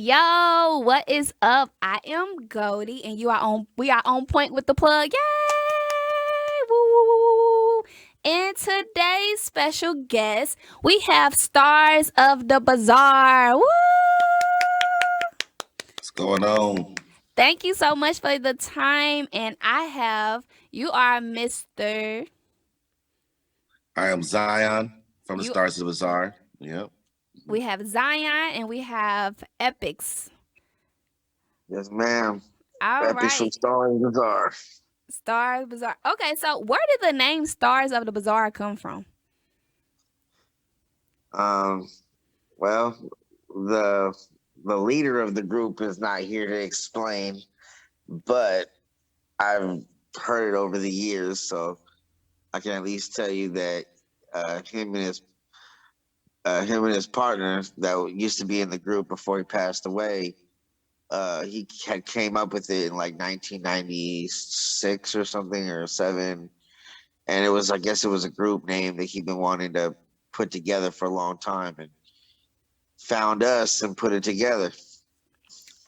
Yo, what is up? I am Goldie, and we are on point with the plug. Yay! Woo, woo, woo, woo, woo. And today's special guest, we have Stars of the Bazaar. Woo! What's going on? Thank you so much for the time. And you are Mr. I am Zion from the You Stars of the Bazaar. Yep. we have Zion and we have Epics. Yes, ma'am. All Epic from right. Starz Bizarre. Stars Bazaar. Okay, so where did the name Stars of the Bazaar come from? Um, well, the the leader of the group is not here to explain, but I've heard it over the years, so I can at least tell you that uh, him and his him and his partner that used to be in the group before he passed away. He had came up with it in like 1996 or something or seven, and it was, I guess it was a group name that he'd been wanting to put together for a long time, and found us and put it together.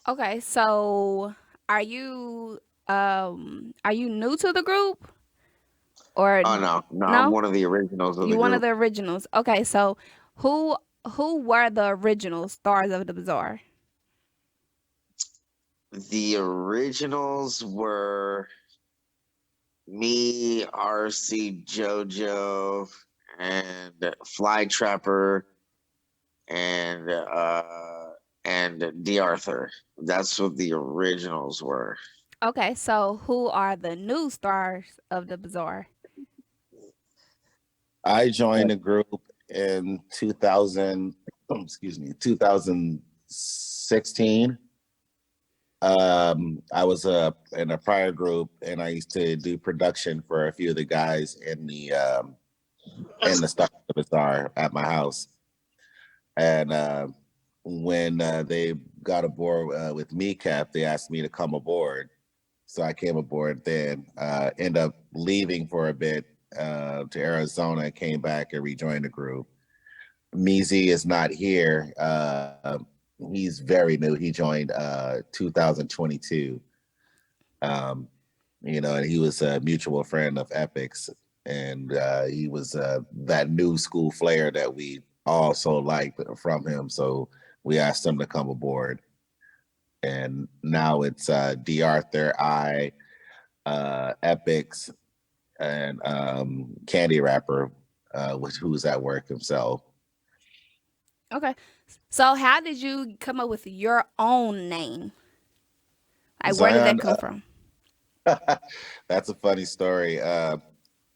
Okay, so are you are you new to the group or Oh no, no, I'm no? one of the originals of You the one of group. the originals. Okay, so who who were the original Stars of the Bazaar? The originals were me, RC, JoJo, and Fly Trapper, and D Arthur. That's what the originals were. Okay, so who are the new Stars of the Bazaar? I joined the group in 2000, excuse me, 2016. I was in a prior group, and I used to do production for a few of the guys in the Star Bazaar at my house. And when they got aboard with me, Cap, they asked me to come aboard. So I came aboard then, ended up leaving for a bit to Arizona, came back and rejoined the group. Meezy is not here. He's very new. He joined 2022. Um, and he was a mutual friend of Epic's, and he was that new school flair that we also liked from him. So we asked him to come aboard, and now it's D. Arthur, Epics, and Candy Rapper, who's at work himself. Okay. So how did you come up with your own name? Like where did that Zion, come from? that's a funny story.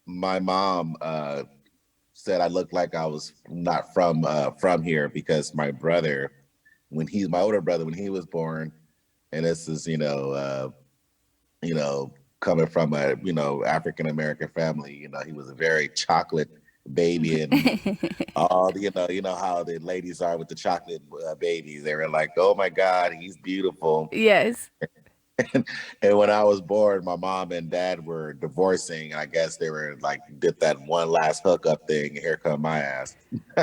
My mom said I looked like I was not from here because my older brother, when he was born, and this is you know coming from a African American family, he was a very chocolate baby, and all how the ladies are with the chocolate babies. They were like, oh my God, he's beautiful. Yes. And when I was born, my mom and dad were divorcing. I guess they were like did that one last hookup thing. And here come my ass.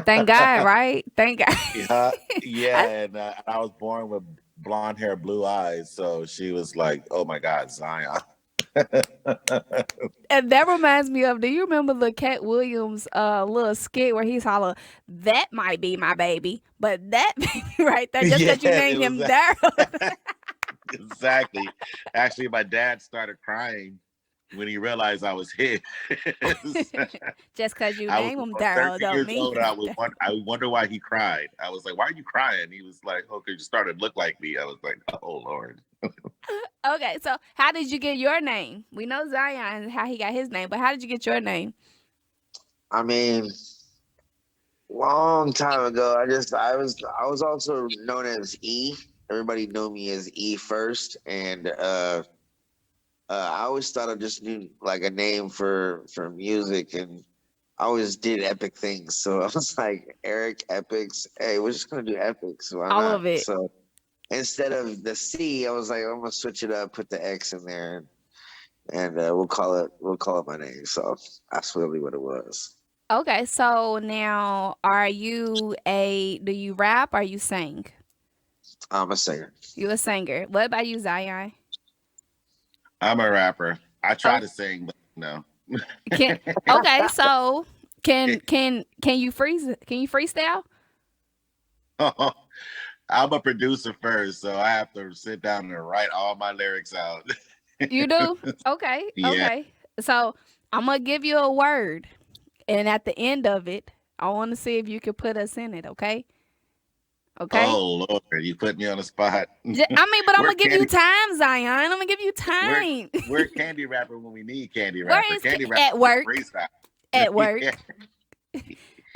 Thank God, right? Thank God. Yeah, I, yeah. And I was born with blonde hair, blue eyes. So she was like, "Oh my God, Zion." and that reminds me of, do you remember the Cat Williams little skit where he's holler, that might be my baby, but that baby right there, just Yeah, because you it named was him Daryl. exactly. Actually, my dad started crying when he realized I was his. Just because you I was name him about Daryl 13 don't years mean old, and I would wonder why he cried. I was like, "Why are you crying?" He was like, "Oh, because you started to look like me." I was like, "Oh Lord." Okay, so how did you get your name? We know Zion and how he got his name, but how did you get your name? I mean, long time ago, I was also known as E. Everybody knew me as E first, and I always thought I just knew like a name for music, and I always did epic things. So I was like, Eric Epics. Hey, we're just gonna do epics. Why All not? of it. So instead of the C, I was like, I'm gonna switch it up, put the X in there, and we'll call it my name. So that's really what it was. Okay, so now do you rap or you sing? I'm a singer. You a singer. What about you, Zion? I'm a rapper. I try Oh, to sing, but no. can okay. So can you freeze? Can you freestyle? I'm a producer first, so I have to sit down and write all my lyrics out. You do? Okay, Yeah. okay. So I'm gonna give you a word, and at the end of it, I want to see if you can put us in it. Okay, okay. Oh Lord, you put me on the spot. I mean, but I'm we're gonna give you candy. time, Zion. I'm gonna give you We're time. we're candy rapper when we need candy rapper. Where is Candy rapper at is work? freestyle. At Yeah, work.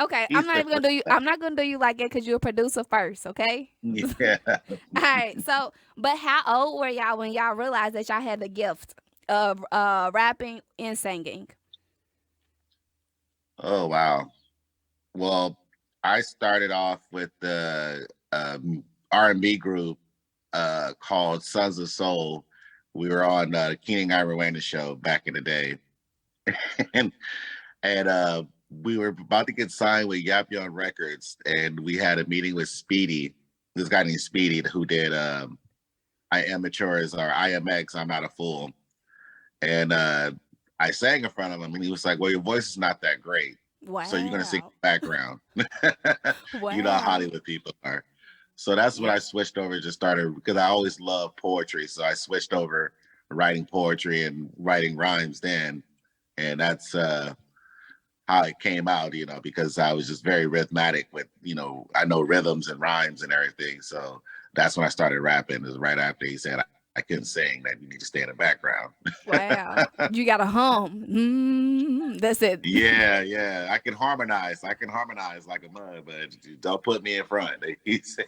Okay, I'm he's not the even gonna do you. I'm not gonna do you like it because you're a producer first. Okay. yeah. All right. So, but how old were y'all when y'all realized that y'all had the gift of rapping and singing? Oh wow. Well, I started off with the R&B group called Sons of Soul. We were on the Keenan Ivory show back in the day, and and we were about to get signed with Yap Young Records, and we had a meeting with Speedy, this guy named Speedy who did I Am Matures or IMX, I'm Not a Fool. And I sang in front of him, and he was like, "Well, your voice is not that great, so you're gonna sing in Wow. the background." You know how Wow. Hollywood people are. So that's when Yeah. I switched over, just started because I always loved poetry. So I switched over writing poetry and writing rhymes then, and that's how it came out. Because I was just very rhythmic with, I know rhythms and rhymes and everything. So that's when I started rapping. Is right after he said I couldn't sing, that you need to stay in the background. Wow. You got to hum. That's it. Yeah, yeah. I can harmonize like a mud, but don't put me in front. He said.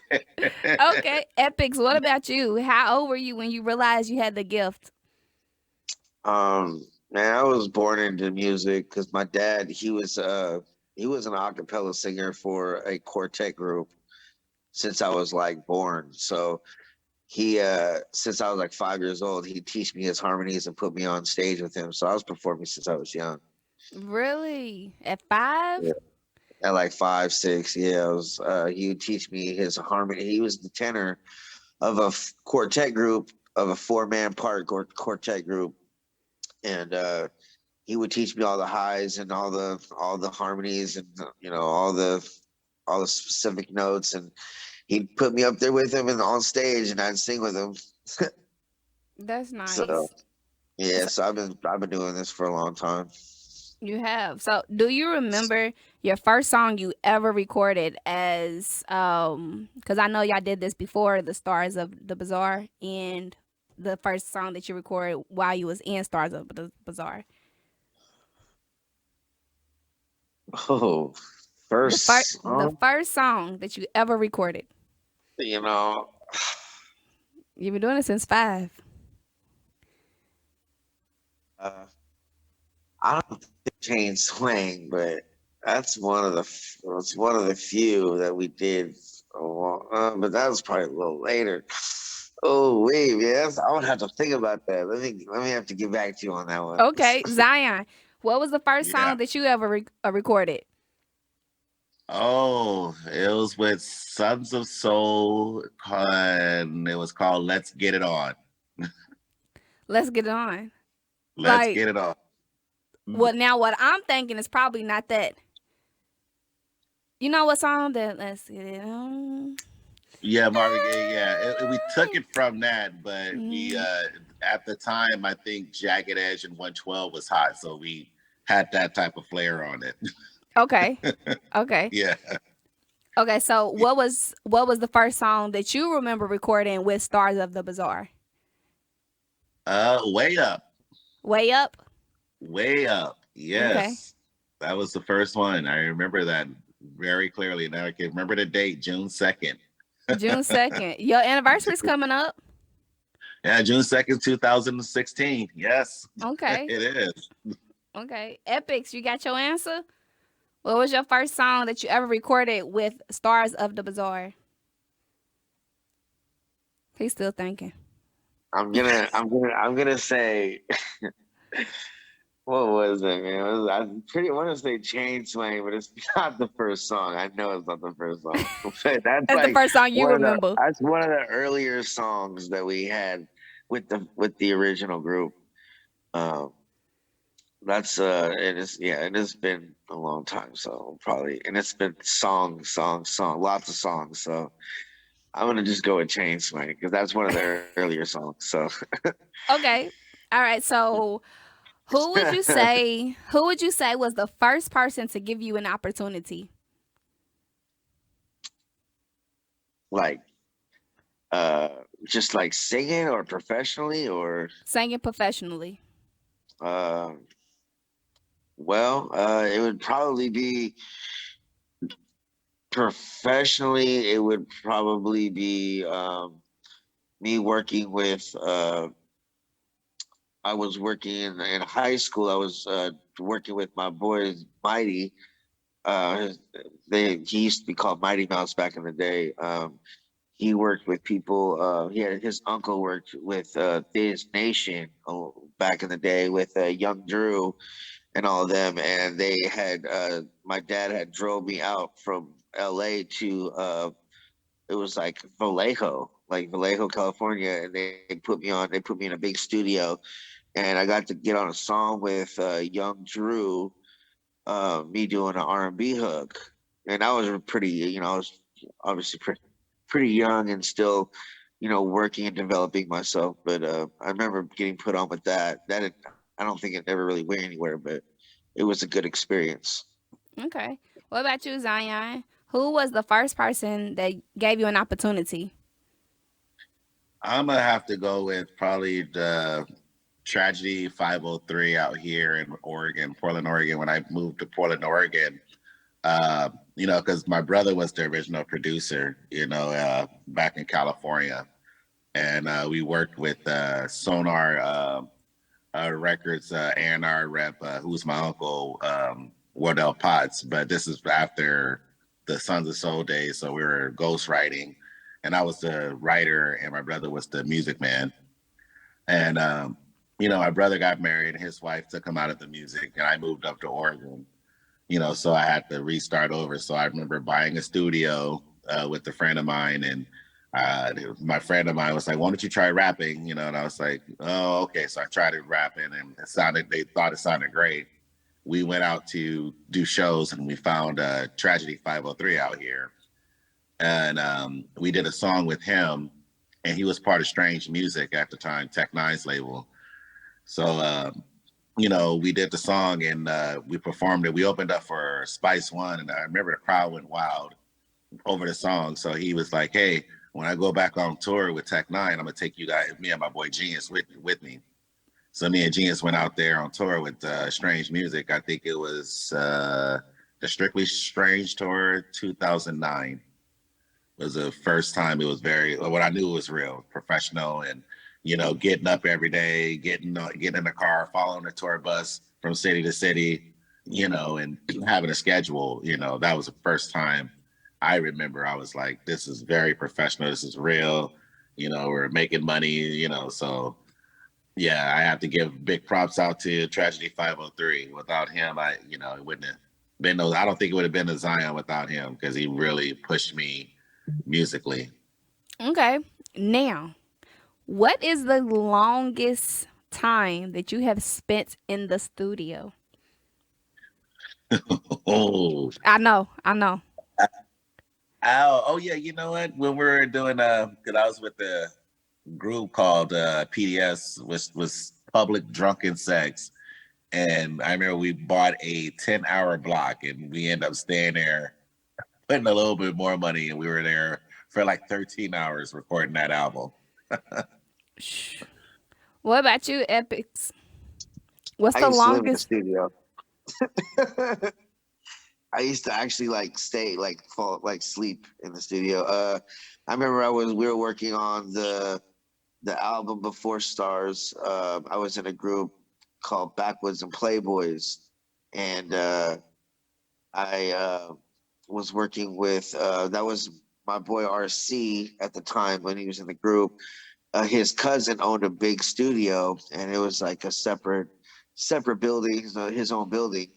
Okay. Epics. What about you? How old were you when you realized you had the gift? Man, I was born into music because my dad, he was an a cappella singer for a quartet group since I was like born. So he since I was like 5 years old, he'd teach me his harmonies and put me on stage with him. So I was performing since I was young. Really? At 5? Yeah. At like 5, 6, yeah, he would teach me his harmony. He was the tenor of a quartet group, of a four-man part quartet group, and he would teach me all the highs and all the harmonies and all the specific notes, and he'd put me up there with him and on stage, and I'd sing with him. That's So nice. yeah, So, so I've been doing this for a long time. you have. So, do you remember your first song you ever recorded as cuz I know y'all did this before the Stars of the Bazaar, and the first song that you recorded while you was in Stars of the Bazaar. Oh, The first first the song, first song that you ever recorded. you know, You've been doing it since 5. uh, I don't think Chain Swing, but it's one of the few that we did. But that was probably a little later. Oh wait, yes, I would have to think about that. Let me have to get back to you on that one. Okay, Zion. What was the first Yeah. song that you ever recorded? Oh, it was with Sons of Soul, and it was called "Let's Get It On." Let's get it on. Let's Like, get it on. what I'm thinking is probably not that. You know what song that Let's Get It On? Yeah, Marvin Gaye. Yeah, we took it from that, but we Mm, at the time I think Jagged Edge and 112 was hot, so we had that type of flair on it. okay. Okay. Yeah. Okay, so what was the first song that you remember recording with Stars of the Bazaar? Way up, Way up? way up. Okay. Yes, that was the first one. I remember that very clearly. Now I can remember the date, June 2nd. June 2nd. Your anniversary's coming up. Yeah, June 2nd, 2016. Yes, Okay. it is. Okay. Epics, you got your answer? What was your first song that you ever recorded with Stars of the Bazaar? He's still thinking. I'm gonna say What was it, man? I pretty want to say Chain Swing, but it's not the first song. I know it's not the first song. But that's That's the like first song you remember. one of the earlier songs that we had with the original group. Um, that's it is yeah, it has been a long time, so probably and it's been song, lots of songs. So I'm gonna just go with Chain Swing because that's one of the earlier songs. So Okay. All right. So who would you say was the first person to give you an opportunity? like uh just like singing or professionally or Singing professionally. uh well it would probably be professionally it would probably be me working with I was working in high school. I was working with my boy Mighty. He used to be called Mighty Mouse back in the day. He worked with people. He had his uncle worked with Thiz Nation back in the day with Young Drew and all of them. And they had my dad had drove me out from L.A. to it was like Vallejo, California, and they put me in a big studio, and I got to get on a song with Young Drew, me doing an R&B hook, and I was pretty, I was obviously pretty young and still, working and developing myself. But I remember getting put on with that. I don't think it ever really went anywhere, but it was a good experience. Okay. What about you, Zion? Who was the first person that gave you an opportunity? I'm gonna have to go with probably the Tragedy 503 out here in Oregon, Portland, Oregon. When I moved to Portland, Oregon, because my brother was the original producer, back in California, and we worked with Sonar Records A&R rep, who's my uncle, Wardell Potts. But this is after the Sons of Soul days, so we were ghostwriting, and I was the writer, and my brother was the music man. And my brother got married, and his wife took him out of the music, and I moved up to Oregon. So I had to restart over. So I remember buying a studio with a friend of mine, and my friend of mine was like, "Why don't you try rapping?" And I was like, "Oh, okay." So I tried it rapping, and they thought it sounded great. We went out to do shows, and we found Tragedy 503 out here, and we did a song with him, and he was part of Strange Music at the time, Tech Nine's label. So we did the song, and we performed it. We opened up for Spice One, and I remember the crowd went wild over the song. So he was like, "Hey, when I go back on tour with Tech Nine, I'm gonna take you guys, me and my boy Genius, with me." So me and Genius went out there on tour with Strange Music. I think it was the Strictly Strange tour, 2009. Was the first time it was very what I knew was real, professional, and getting up every day, getting in the car, following the tour bus from city to city, and having a schedule. That was the first time I remember. I was like, this is very professional. This is real. We're making money. So yeah, I have to give big props out to Tragedy 503. Without him, it wouldn't have been no. I don't think it would have been a Zion without him because he really pushed me musically. Okay. Now, what is the longest time that you have spent in the studio? Oh, I know. I know. oh yeah. You know what? When we were doing, because I was with the group called PDS, was Public Drunken Sex, and I remember we bought a 10-hour block, and we ended up staying there, putting a little bit more money, and we were there for like 13 hours recording that album. Shh. What about you, Epics? What's I the used to live in the longest? studio. I used to actually like stay like fall like sleep in the studio. I remember we were working on the album before Stars. I was in a group called Backwoods and Playboys, and I was working with that was my boy RC at the time when he was in the group. His cousin owned a big studio, and it was like a separate separate buildings, his own building.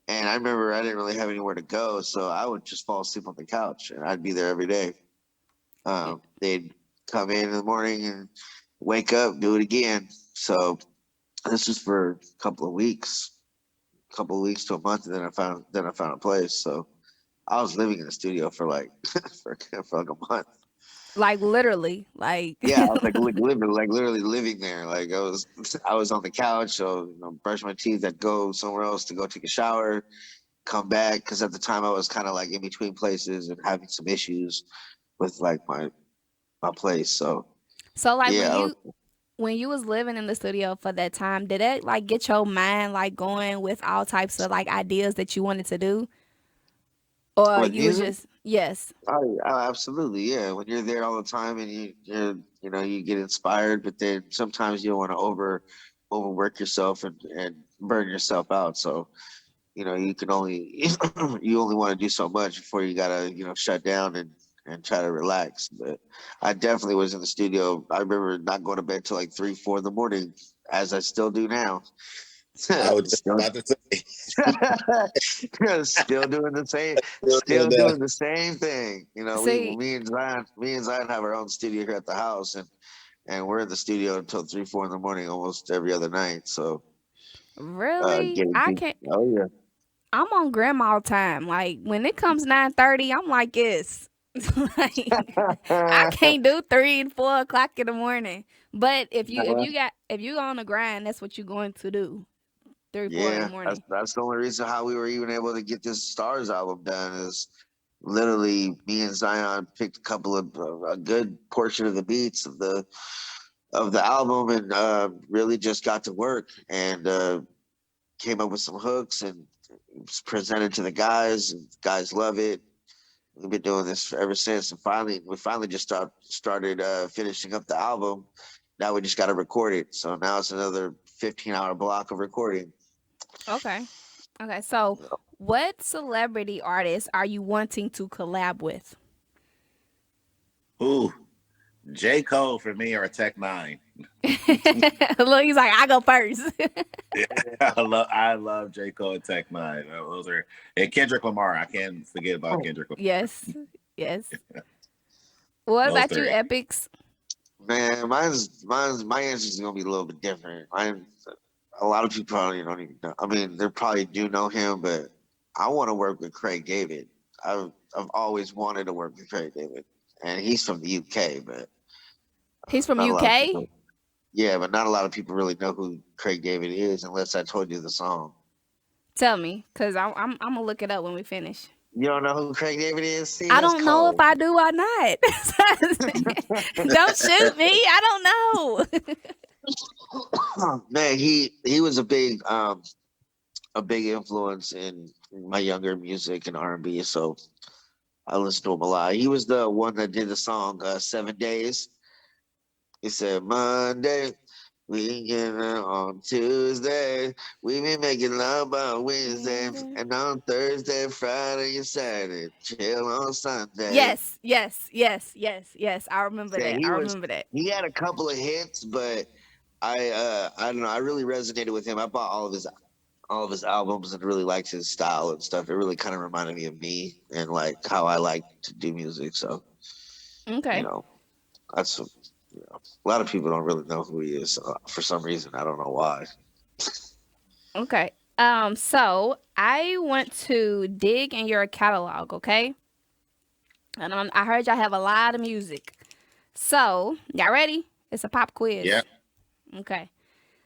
And I remember I didn't really have anywhere to go, so I would just fall asleep on the couch, and I'd be there every day. They'd come in the morning and wake up, do it again. So this was for a couple of weeks to a month, and then I found a place. So I was living in the studio for like for like a month. Like literally, like Yeah, I was like literally living there. Like I was on the couch, so brush my teeth, I'd go somewhere else to go take a shower, come back, because at the time I was kind of like in between places and having some issues with like my place. So so like yeah, when you was living in the studio for that time, did it like get your mind like going with all types of like ideas that you wanted to do? Or with you was music, just yes. absolutely, yeah. When you're there all the time and you get inspired, but then sometimes you don't want to overwork yourself and burn yourself out. So you can only you only want to do so much before you gotta shut down and try to relax. But I definitely was in the studio. I remember not going to bed till like 3, 4 in the morning, as I still do now. I was just Still about to say, still doing the same, still doing that. thing. See, Me and Zion have our own studio here at the house, and we're in the studio until 3, 4 in the morning almost every other night. So really? getting I deep. can't. Oh yeah. I'm on grandma time. Like when it comes 9:30, I'm like yes. Like I can't do 3 and 4 o'clock in the morning. But if you on the grind, that's what you're going to do. 3, 4 in the Yeah, morning. that's the only reason how we were even able to get this Stars album done is literally me and Zion picked a couple of a good portion of the beats of the album and really just got to work and came up with some hooks and presented to the guys and guys love it. We've been doing this ever since and we finally just started finishing up the album. Now we just got to record it. So now it's another 15-hour block of recording. Okay. Okay. So, what celebrity artists are you wanting to collab with? Ooh, J. Cole for me or Tech Nine. Look, he's like, I go first. Yeah, I love J. Cole and Tech Nine. Those are and Kendrick Lamar. I can't forget about Kendrick Lamar. Yes. Yes. What Those about you, three. Epics? Man, my answer is gonna be a little bit different. A lot of people probably don't even know. I mean, they probably do know him, but I want to work with Craig David. I've always wanted to work with Craig David, and he's from the UK, but He's from not a lot of UK. people. Yeah, but not a lot of people really know who Craig David is unless I told you the song. Tell me, cause I'm gonna look it up when we finish. You don't know who Craig David is? See, I that's don't know if cold. I do or not. Don't shoot me. I don't know. Man, he was a big influence in my younger music and R&B. So I listened to him a lot. He was the one that did the song 7 Days. He said Monday, we get it on Tuesday. We been making love on Wednesday, and on Thursday, Friday, and Saturday, chill on Sunday. Yes, yes, yes, yes, yes. I remember Say that. I remember that. he had a couple of hits, but I don't know. I really resonated with him. I bought all of his albums and really liked his style and stuff. It really kind of reminded me of me and like how I like to do music. So you Okay. know, that's a lot of people don't really know who he is for some reason. I don't know why. Okay. So I want to dig in your catalog, okay? And I heard y'all have a lot of music. So, y'all ready? It's a pop Yeah. quiz. Okay.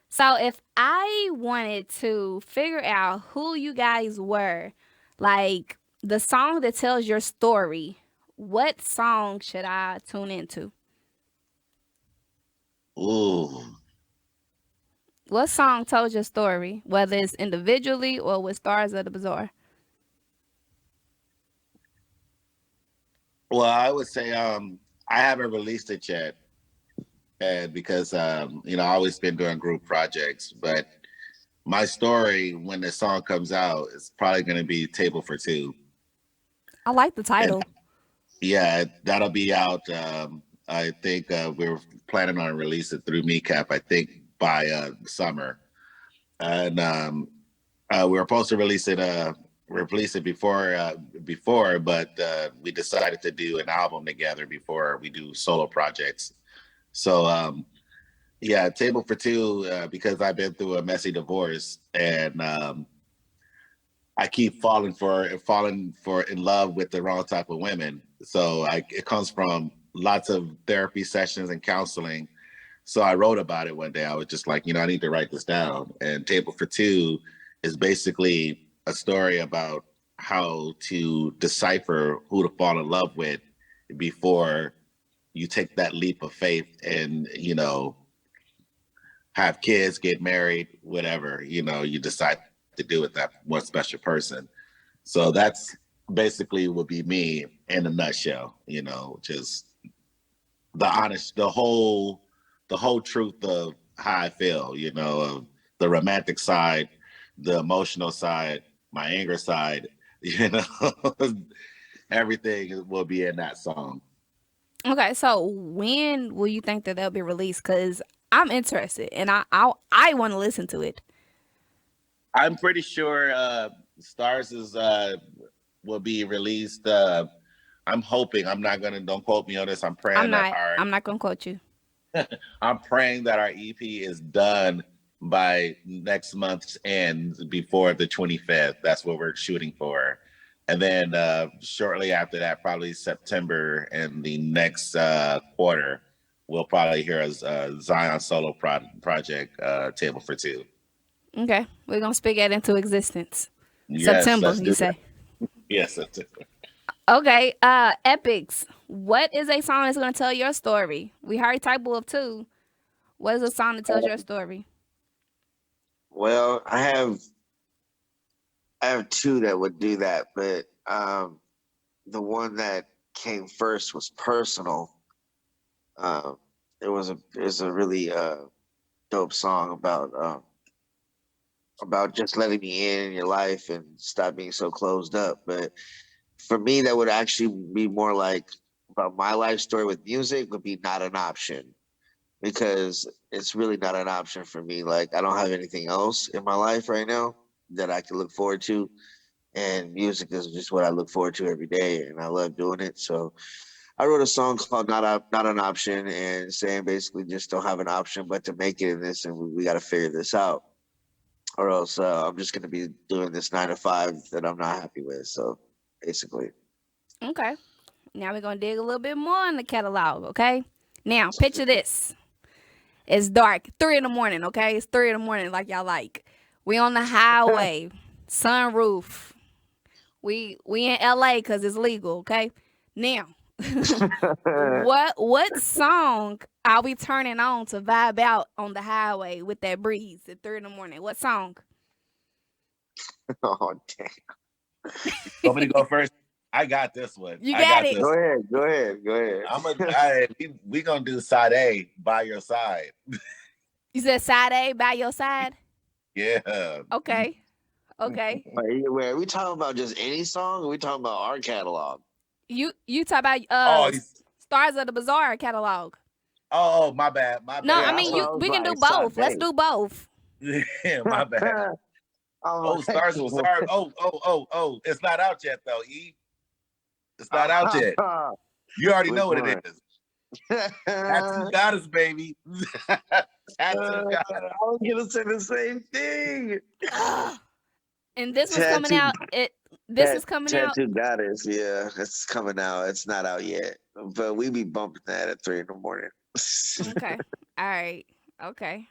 So, if I wanted to figure out who you guys were, like the song that tells your story, what song should I tune into? Ooh. What song told your story, whether it's individually or with Stars of the Bazaar? Well, I would say I haven't released it yet, and because I always been doing group projects, but my story when the song comes out is probably going to be Table for Two, I like the and title. yeah, that'll be out. I think we're planning on releasing through Kneecap. I think by summer. and we were supposed to release it. Release it before, but we decided to do an album together before we do solo projects. So yeah, Table for Two, because I've been through a messy divorce, and I keep falling for in love with the wrong type of women. So it comes from lots of therapy sessions and counseling. So I wrote about it one day. I was just like, I need to write this down. And Table for Two is basically a story about how to decipher who to fall in love with before you take that leap of faith and, have kids, get married, whatever, you decide to do with that one special person. So that's basically would be me in a nutshell, just the whole truth of how I feel, of the romantic side, the emotional side, my anger side, everything will be in that song. Okay, so when will you think that they'll be released? Because I'm interested, and I want to listen to it. I'm pretty sure Starz is will be released. I'm hoping. I'm not gonna. Don't quote me on this. I'm praying that our. I'm not gonna quote you. I'm praying that our EP is done by next month's end before the 25th. That's what we're shooting for. And then shortly after that, probably September and the next quarter, we'll probably hear a Zion solo project, Table for Two. Okay, we're gonna speak that into existence. Yes, September, let's you do that. say? Yes, that's it. Okay, Epics. What is a song that's gonna tell your story? We heard Type of Two. What is a song that tells your story? Well, I have two that would do that, but the one that came first was Personal. Um, it's a really dope song about just letting me in your life and stop being so closed up. But for me, that would actually be more like about my life story with music would be Not an Option, because it's really not an option for me. Like, I don't have anything else in my life right now that I can look forward to, and music is just what I look forward to every day, and I love doing it. So I wrote a song called Not an Option, and saying basically just don't have an option but to make it in this, and we got to figure this out, or else I'm just going to be doing this 9 to 5 that I'm not happy with. So basically. Okay, now we're gonna dig a little bit more in the catalog. Okay, now picture this. It's dark, 3 in the morning. Okay, it's 3 in the morning, like y'all like. We on the highway, sunroof. We in LA because it's legal. Okay, now what song are we turning on to vibe out on the highway with that breeze at 3 in the morning? What song? Oh, damn. Want me to go first? I got this one. You I got got it. this. Go ahead. We gonna do side A, By Your Side. You said side A, by your side. Yeah. Okay. Wait, are we talking about just any song, or are we talking about our catalog? You talk about Oh, Stars of the Bizzare catalog. oh, my bad. No, Yeah, I that's mean what I was we can do like. both. Let's Sade. do both. Yeah, my bad. I'm Oh, like, Stars was sorry. Oh. It's not out yet though, E. It's not out yet. You already which know what one? it is. Tattoo Goddess, baby. Tattoo Goddess. I was gonna say the same thing. Ugh. And this was coming Tattoo, out. This is coming out. Tattoo Goddess. Yeah, it's coming out. It's not out yet, but we be bumping that at 3 in the morning. Okay. All right. Okay.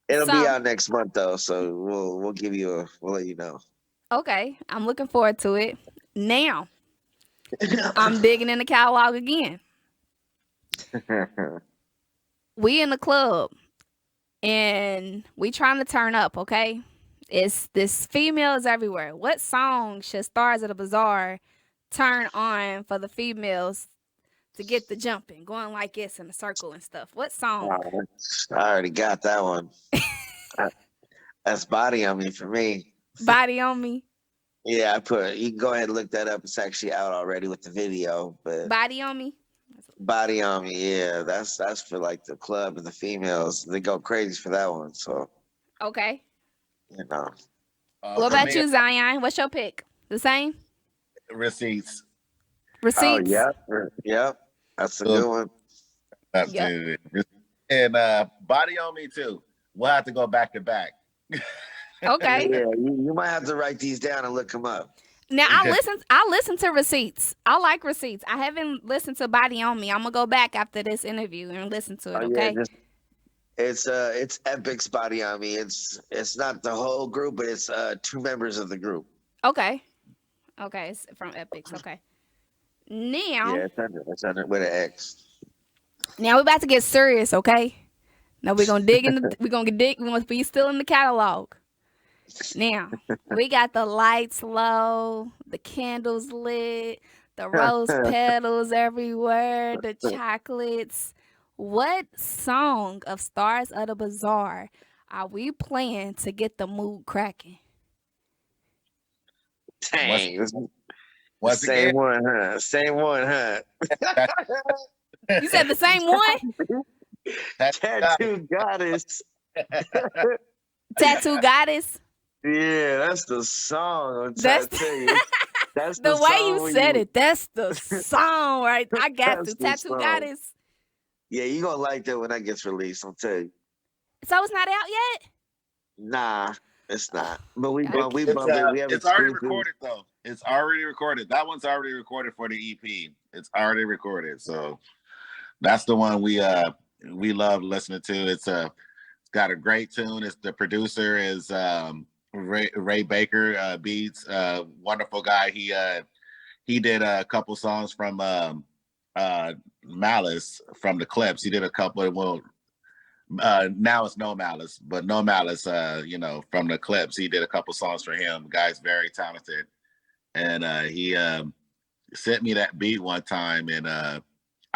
It'll be So out next month though, so we'll let you know. okay, I'm looking forward to it. Now I'm digging in the catalog again. We in the club and we trying to turn up. Okay. It's this females everywhere. What song should Stars of the Bazaar turn on for the females to get the jumping, going like this in a circle and stuff? What song? I already got that one. That's Body on Me for me. Body on Me. Yeah, you can go ahead and look that up. It's actually out already with the video, but Body on Me. Body on Me, yeah, that's for like the club and the females. They go crazy for that one. So Okay. You know. What For about me, you, Zion? What's your pick? The same? receipts. Oh, Receipts? yep. That's a Look good one. up Yep. to and body on me too. We'll have to go back to back. Yeah, Okay. you might have to write these down and look them up. Now I listen to Receipts. I like Receipts. I haven't listened to Body on Me. I'm gonna go back after this interview and listen to Oh it, yeah, okay? just it's Epic's body on me. It's not the whole group, but it's two members of the group. Okay. Okay, it's from Epics. Okay. Now, Yeah, it's under with an X. now we're about to get serious, okay? Now we're gonna be still in the catalog. Now, we got the lights low, the candles lit, the rose petals everywhere, the chocolates. What song of Stars of the Bazaar are we playing to get the mood cracking? once Dang, once again, same one, huh? Same one, huh? that, You said the same one? that got it. Tattoo goddess. Tattoo Goddess? Yeah, that's the song. I'm trying That's to tell you. That's the the way song you when said you. it. That's the song, right? I got That's to. the Tattoo song. Goddess. Yeah, you gonna like that when that gets released. I'm telling you. So it's not out yet? Nah, it's Oh, not. But we bump, okay. we bump it. We have It's already exclusives. recorded though. It's already recorded. That one's already recorded for the EP. It's already recorded. So that's the one we love listening to. It's got a great tune. It's the producer is Ray Baker beats wonderful guy. He did a couple songs from Malice from the clips. He did a couple. Well, now it's No Malice, but No Malice, from the clips. He did a couple songs for him. The guy's very talented, and he sent me that beat one time, and I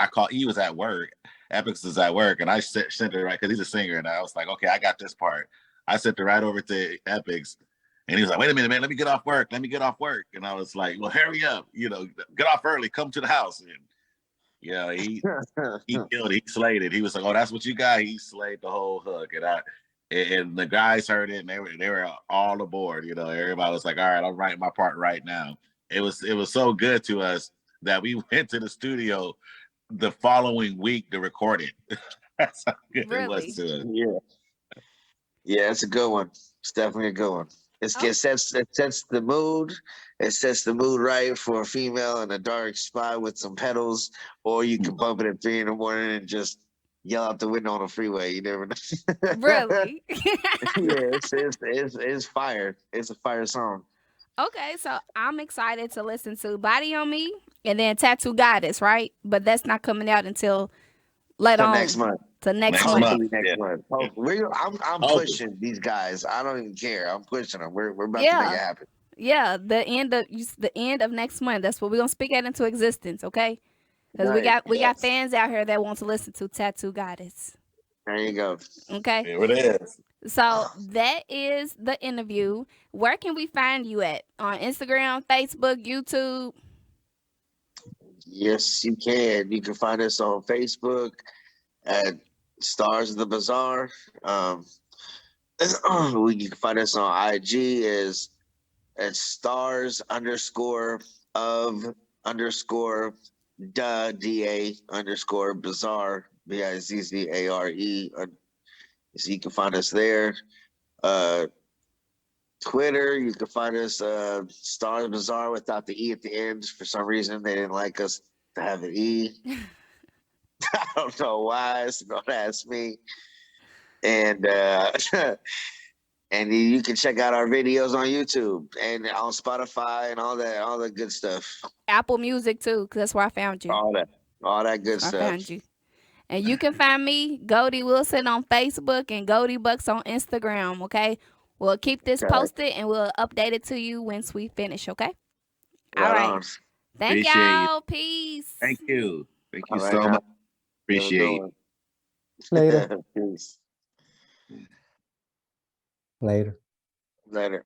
called. He was at work. Epix is at work, and I sent it right because he's a singer, and I was like, okay, I got this part. I sent it right over to Epix, and he was like, wait a minute, man, let me get off work. Let me get off work, and I was like, well, hurry up, get off early, come to the house, and yeah, he killed it. He slayed it. He was like, "Oh, that's what you got." He slayed the whole hook, and the guys heard it, and they were all aboard. Everybody was like, "All right, I'm writing my part right now." It was so good to us that we went to the studio the following week to record it. That's how good it was Really? to us. Yeah, it's a good one. It's definitely a good one. Oh, It sets the mood. It sets the mood right for a female in a dark spot with some pedals, or you can bump it at 3 a.m. and just yell out the window on the freeway. You never know. really? Yeah, it's fire. It's a fire song. Okay, so I'm excited to listen to Body on Me and then Tattoo Goddess, right? But that's not coming out until later So on. next month. To next Next month. month, Hopefully next yeah. month. I'm Hopefully. pushing these guys. I don't even care. I'm pushing them. We're about to make it Yeah. happen. Yeah, the end of next month. That's what we're gonna speak that into existence, okay? Because we Right. got we got Yes. fans out here that want to listen to Tattoo Goddess. There you go. Okay. Here it is. So that is the interview. Where can we find you at? On Instagram, Facebook, YouTube? Yes, you can. You can find us on Facebook at Stars of the Bazaar. You can find us on IG as at stars _of_da _bazaar BIZZARE. So you can find us there. Twitter, you can find us Stars Bazaar without the E at the end. For some reason, they didn't like us to have an E. I don't know why, so don't ask me. And and you can check out our videos on YouTube and on Spotify and all that good stuff. Apple Music too, because that's where I found you. All that good I stuff. found you. And you can find me, Goldie Wilson, on Facebook and Goldie Bucks on Instagram, okay? We'll keep this Okay. posted and we'll update it to you once we finish, okay? All Right right. on. Thank Appreciate you. y'all. Peace. Thank you. Thank you All right, so now. much. Appreciate you. Later. Peace. Later. Later.